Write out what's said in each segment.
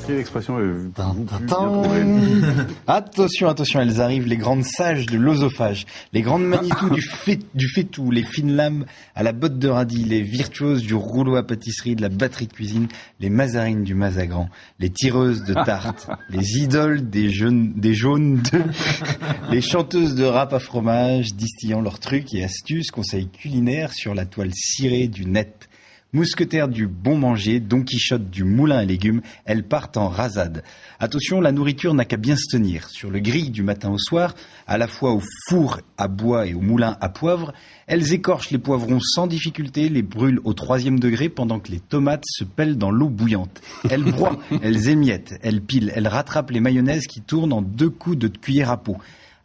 Quelle expression avez-vous Attention, elles arrivent, les grandes sages de l'osophage, les grandes Manitou du faitout, les fines lames à la botte de radis, les virtuoses du rouleau à pâtisserie, de la batterie de cuisine, les mazarines du mazagran, les tireuses de tartes, les idoles des jaunes d'œufs, les chanteuses de rap à fromage, distillant leurs trucs et astuces, conseils culinaires sur la toile cirée du net. Mousquetaires du bon manger, Don Quichotte du moulin à légumes, elles partent en rasade. Attention, la nourriture n'a qu'à bien se tenir. Sur le grill du matin au soir, à la fois au four à bois et au moulin à poivre, elles écorchent les poivrons sans difficulté, les brûlent au 3e degré pendant que les tomates se pèlent dans l'eau bouillante. Elles broient, elles émiettent, elles pilent, elles rattrapent les mayonnaises qui tournent en 2 coups de cuillère à peau.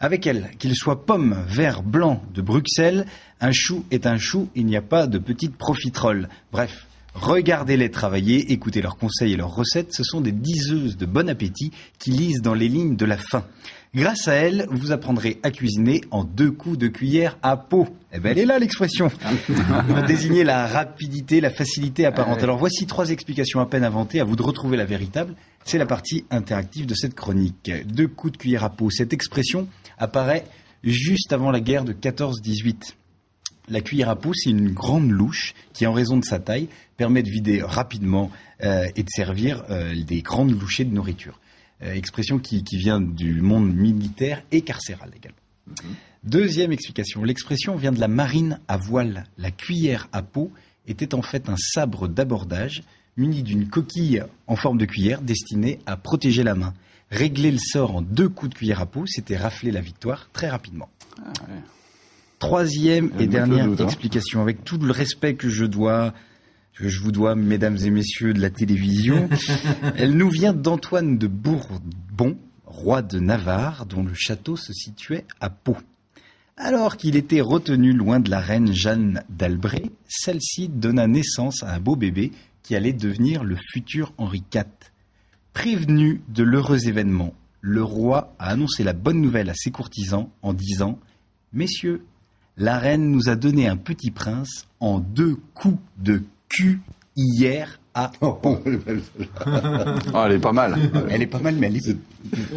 Avec elles, qu'il soit pomme, vert, blanc de Bruxelles, un chou est un chou, il n'y a pas de petite profiterole. Bref, regardez-les travailler, écoutez leurs conseils et leurs recettes, ce sont des diseuses de bon appétit qui lisent dans les lignes de la faim. Grâce à elles, vous apprendrez à cuisiner en 2 coups de cuillère à peau. Eh ben, elle est là l'expression. Pour désigner la rapidité, la facilité apparente. Alors voici 3 explications à peine inventées, à vous de retrouver la véritable. C'est la partie interactive de cette chronique. 2 coups de cuillère à peau. Cette expression apparaît juste avant la guerre de 14-18. La cuillère à peau, c'est une grande louche qui, en raison de sa taille, permet de vider rapidement et de servir des grandes louchées de nourriture. Expression qui vient du monde militaire et carcéral également. Deuxième explication, l'expression vient de la marine à voile. La cuillère à peau était en fait un sabre d'abordage muni d'une coquille en forme de cuillère destinée à protéger la main. Régler le sort en 2 coups de cuillère à peau, c'était rafler la victoire très rapidement. Troisième et dernière explication, avec tout le respect que je vous dois, mesdames et messieurs de la télévision, elle nous vient d'Antoine de Bourbon, roi de Navarre, dont le château se situait à Pau. Alors qu'il était retenu loin de la reine Jeanne d'Albret, celle-ci donna naissance à un beau bébé qui allait devenir le futur Henri IV. Prévenu de l'heureux événement, le roi a annoncé la bonne nouvelle à ses courtisans en disant « Messieurs, la reine nous a donné un petit prince en 2 coups de cul hier à Pau. » Elle est pas mal. Elle est pas mal, mais elle est...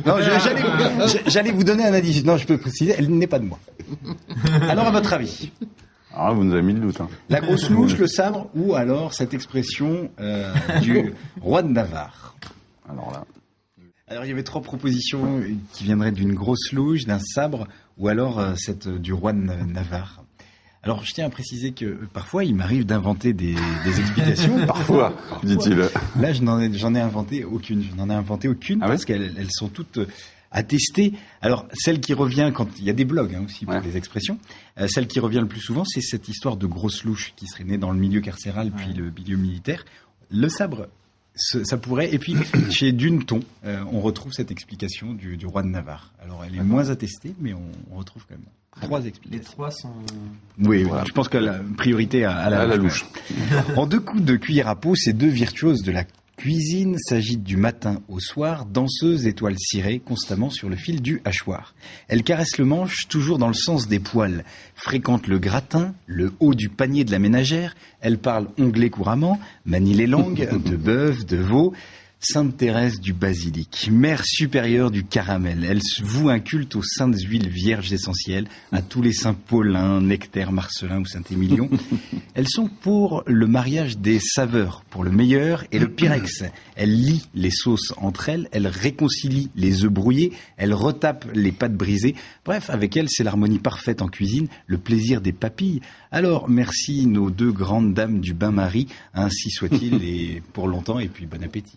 Non, j'allais vous donner un indice. Non, je peux préciser, elle n'est pas de moi. Alors, à votre avis? Ah, vous nous avez mis le doute. La grosse louche, le sabre, ou alors cette expression du roi de Navarre? Alors il y avait 3 propositions qui viendraient d'une grosse louche, d'un sabre, ou alors cette du roi de Navarre. Alors je tiens à préciser que parfois il m'arrive d'inventer des explications. Parfois, dit-il. Là j'en ai inventé aucune. Parce qu'elles sont toutes attestées. Alors celle qui revient quand il y a des blogs aussi pour les expressions. Celle qui revient le plus souvent, c'est cette histoire de grosse louche qui serait née dans le milieu carcéral puis le milieu militaire. Le sabre, ça pourrait. Et puis, chez Duneton, on retrouve cette explication du roi de Navarre. Alors, elle est moins attestée, mais on retrouve quand même 3 explications. Les 3 sont... Oui, voilà. Je pense que la priorité à la louche. En 2 coups de cuillère à peau, ces 2 virtuoses de la cuisine s'agitent du matin au soir, danseuses étoiles cirées, constamment sur le fil du hachoir. Elles caressent le manche, toujours dans le sens des poils, fréquentent le gratin, le haut du panier de la ménagère, elles parlent anglais couramment, manient les langues, de bœuf, de veau, Sainte Thérèse du basilic, mère supérieure du caramel. Elle voue un culte aux saintes huiles vierges essentielles, à tous les saints Paulin, Nectaire, Marcelin ou Saint-Émilion. Elles sont pour le mariage des saveurs, pour le meilleur et le pyrex. Elles lient les sauces entre elles, elles réconcilient les œufs brouillés, elles retapent les pâtes brisées. Bref, avec elles, c'est l'harmonie parfaite en cuisine, le plaisir des papilles. Alors, merci nos 2 grandes dames du bain-marie, ainsi soit-il, et pour longtemps, et puis bon appétit.